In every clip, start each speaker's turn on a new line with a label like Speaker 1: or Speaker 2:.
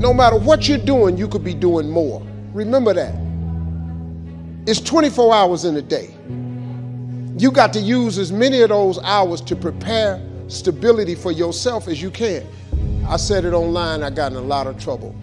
Speaker 1: no matter what you're doing, you could be doing more. Remember that. It's 24 hours in a day. You got to use as many of those hours to prepare stability for yourself as you can. I said it online, I got in a lot of trouble.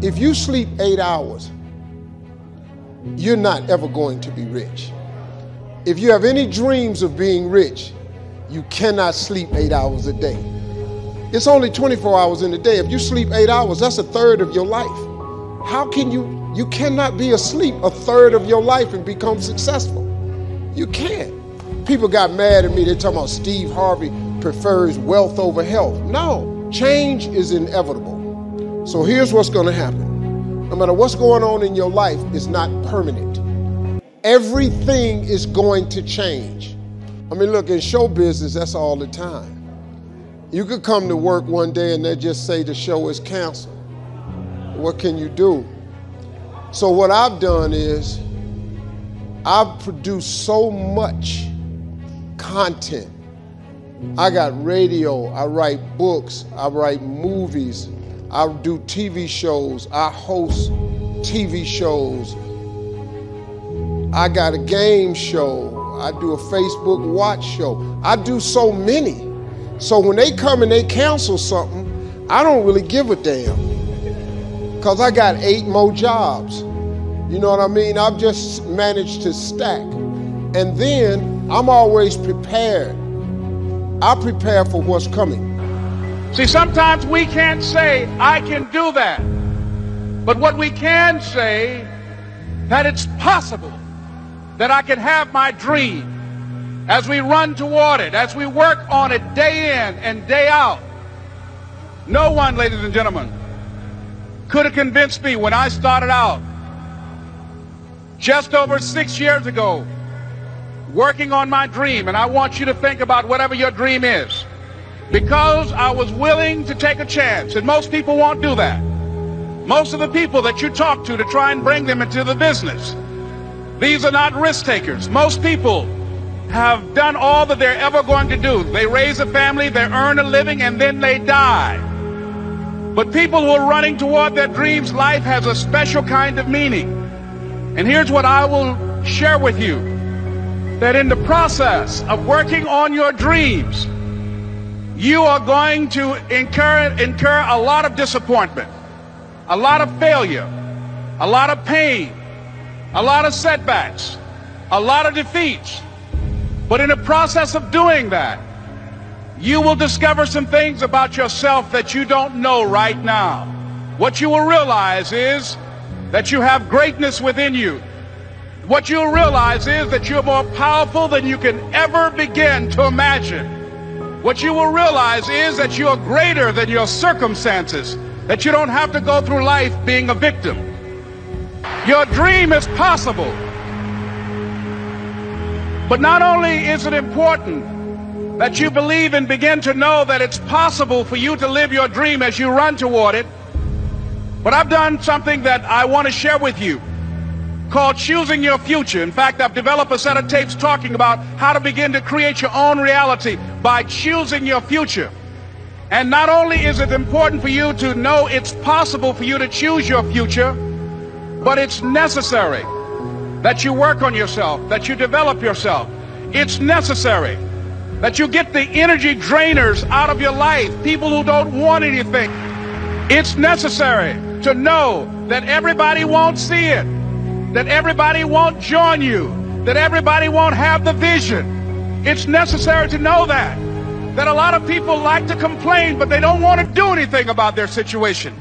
Speaker 1: If you sleep 8 hours, you're not ever going to be rich. If you have any dreams of being rich, you cannot sleep 8 hours a day. It's only 24 hours in a day. If you sleep 8 hours, that's a third of your life. How can you cannot be asleep a third of your life and become successful. You can't. People got mad at me. They're talking about Steve Harvey prefers wealth over health. No, change is inevitable. So here's what's going to happen. No matter what's going on in your life, it's not permanent. Everything is going to change. I mean, look, in show business, that's all the time. You could come to work one day and they just say the show is canceled. What can you do? So what I've done is I've produced so much content. I got radio, I write books, I write movies, I do TV shows, I host TV shows. I got a game show, I do a Facebook watch show. I do so many. So when they come and they cancel something, I don't really give a damn. Because I got 8 more jobs. You know what I mean? I've just managed to stack. And then I'm always prepared. I prepare for what's coming.
Speaker 2: See, sometimes we can't say, I can do that. But what we can say, that it's possible that I can have my dream as we run toward it, as we work on it day in and day out. No one, ladies and gentlemen, could have convinced me when I started out just over 6 years ago working on my dream. And I want you to think about whatever your dream is, because I was willing to take a chance. And most people won't do that. Most of the people that you talk to try and bring them into the business, these are not risk takers. Most people have done all that they're ever going to do. They raise a family, they earn a living, and then they die. But people who are running toward their dreams, life has a special kind of meaning. And here's what I will share with you, that in the process of working on your dreams, you are going to incur a lot of disappointment, a lot of failure, a lot of pain, a lot of setbacks, a lot of defeats. But in the process of doing that, you will discover some things about yourself that you don't know right now. What you will realize is that you have greatness within you. What you'll realize is that you're more powerful than you can ever begin to imagine. What you will realize is that you're greater than your circumstances, that you don't have to go through life being a victim. Your dream is possible. But not only is it important that you believe and begin to know that it's possible for you to live your dream as you run toward it, but I've done something that I want to share with you called choosing your future. In fact, I've developed a set of tapes talking about how to begin to create your own reality by choosing your future. And not only is it important for you to know it's possible for you to choose your future, but it's necessary that you work on yourself, that you develop yourself. It's necessary that you get the energy drainers out of your life, people who don't want anything. It's necessary to know that everybody won't see it, that everybody won't join you, that everybody won't have the vision. It's necessary to know that a lot of people like to complain, but they don't want to do anything about their situation,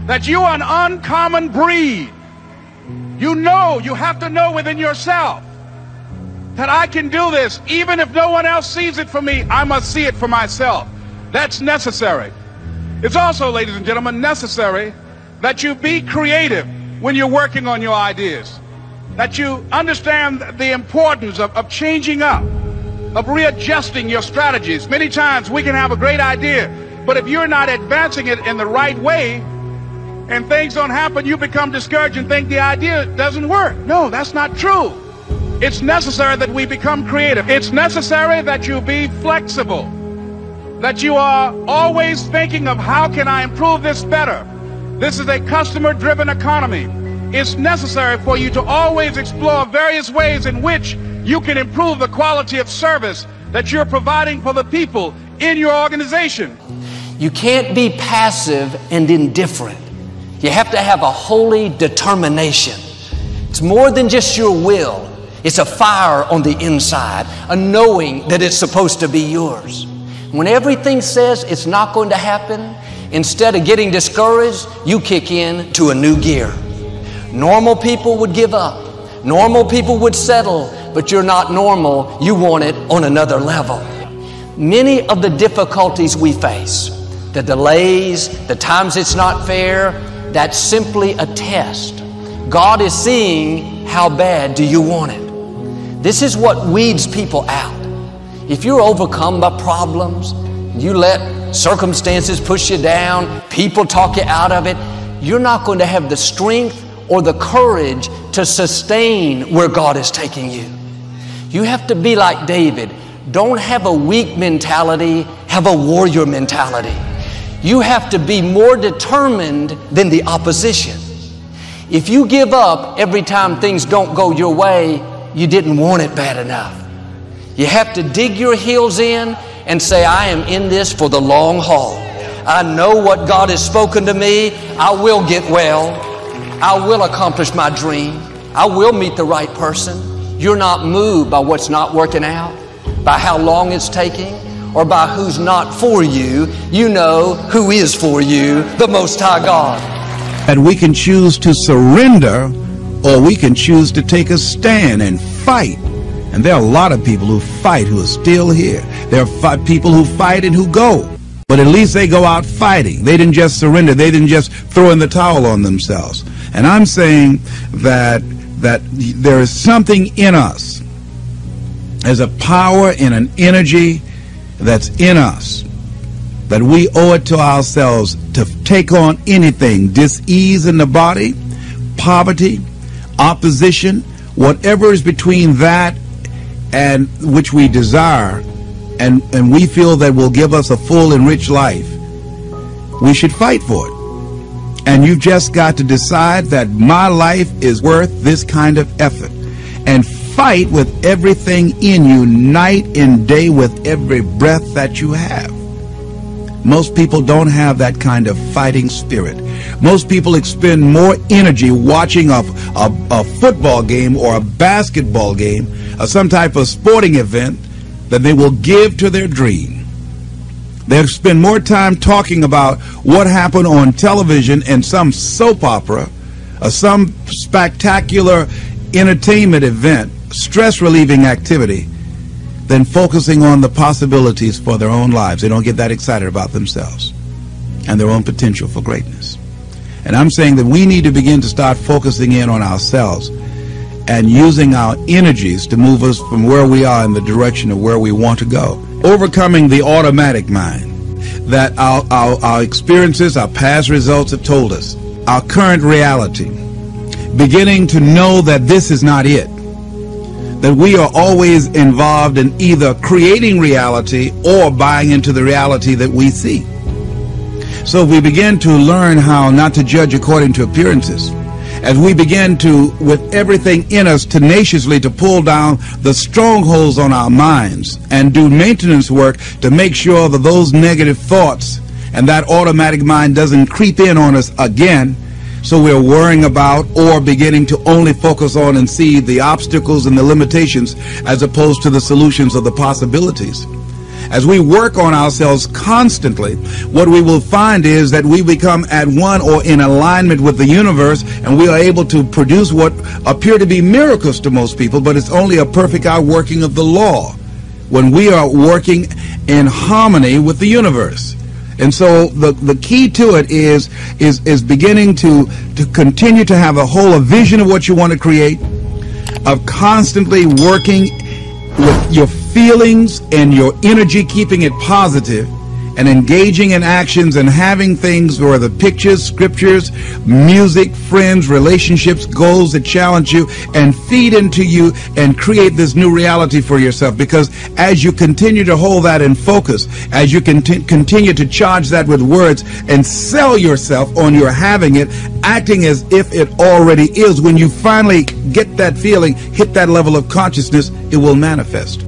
Speaker 2: that you are an uncommon breed. You know, you have to know within yourself that I can do this. Even if no one else sees it for me, I must see it for myself. That's necessary. It's also, ladies and gentlemen, necessary that you be creative when you're working on your ideas, that you understand the importance of changing up, of readjusting your strategies. Many times we can have a great idea, but if you're not advancing it in the right way and things don't happen, you become discouraged and think the idea doesn't work. No, that's not true. It's necessary that we become creative. It's necessary that you be flexible, that you are always thinking of how can I improve this better, This is a customer-driven economy. It's necessary for you to always explore various ways in which you can improve the quality of service that you're providing for the people in your organization.
Speaker 3: You can't be passive and indifferent. You have to have a holy determination. It's more than just your will. It's a fire on the inside, a knowing that it's supposed to be yours. When everything says it's not going to happen, instead of getting discouraged, you kick in to a new gear. Normal people would give up. Normal people would settle, but you're not normal. You want it on another level. Many of the difficulties we face, the delays, the times it's not fair, that's simply a test. God is seeing how bad do you want it. This is what weeds people out. If you're overcome by problems, you let circumstances push you down, people talk you out of it, you're not going to have the strength or the courage to sustain where God is taking you. You have to be like David. Don't have a weak mentality, have a warrior mentality. You have to be more determined than the opposition. If you give up every time things don't go your way, you didn't want it bad enough. You have to dig your heels in and say, I am in this for the long haul. I know what God has spoken to me. I will get well. I will accomplish my dream. I will meet the right person. You're not moved by what's not working out, by how long it's taking, or by who's not for you. You know who is for you, the Most High God.
Speaker 4: And we can choose to surrender, or we can choose to take a stand and fight. And there are a lot of people who fight who are still here. There are people who fight and who go. But at least they go out fighting. They didn't just surrender. They didn't just throw in the towel on themselves. And I'm saying that there is something in us. There's a power and an energy that's in us that we owe it to ourselves to take on anything, dis-ease in the body, poverty, opposition, whatever is between that and which we desire, and we feel that will give us a full and rich life. We should fight for it. And you've just got to decide that my life is worth this kind of effort, and fight with everything in you, night and day, with every breath that you have. Most people don't have that kind of fighting spirit. Most people expend more energy watching a football game or a basketball game or some type of sporting event than they will give to their dream. They'll spend more time talking about what happened on television in some soap opera or some spectacular entertainment event, stress-relieving activity, than focusing on the possibilities for their own lives. They don't get that excited about themselves and their own potential for greatness. And I'm saying that we need to begin to start focusing in on ourselves and using our energies to move us from where we are in the direction of where we want to go. Overcoming the automatic mind that our experiences, our past results have told us, our current reality, beginning to know that this is not it, that we are always involved in either creating reality or buying into the reality that we see. So we begin to learn how not to judge according to appearances, as we begin to, with everything in us, tenaciously to pull down the strongholds on our minds and do maintenance work to make sure that those negative thoughts and that automatic mind doesn't creep in on us again, so we're worrying about or beginning to only focus on and see the obstacles and the limitations as opposed to the solutions or the possibilities. As we work on ourselves constantly, what we will find is that we become at one or in alignment with the universe, and we are able to produce what appear to be miracles to most people, but it's only a perfect outworking of the law when we are working in harmony with the universe. And so the key to it is beginning to continue to have a vision of what you want to create, of constantly working with your feelings and your energy, keeping it positive, and engaging in actions and having things or the pictures, scriptures, music, friends, relationships, goals that challenge you and feed into you and create this new reality for yourself. Because as you continue to hold that in focus, as you continue to charge that with words and sell yourself on your having it, acting as if it already is, when you finally get that feeling, hit that level of consciousness, it will manifest.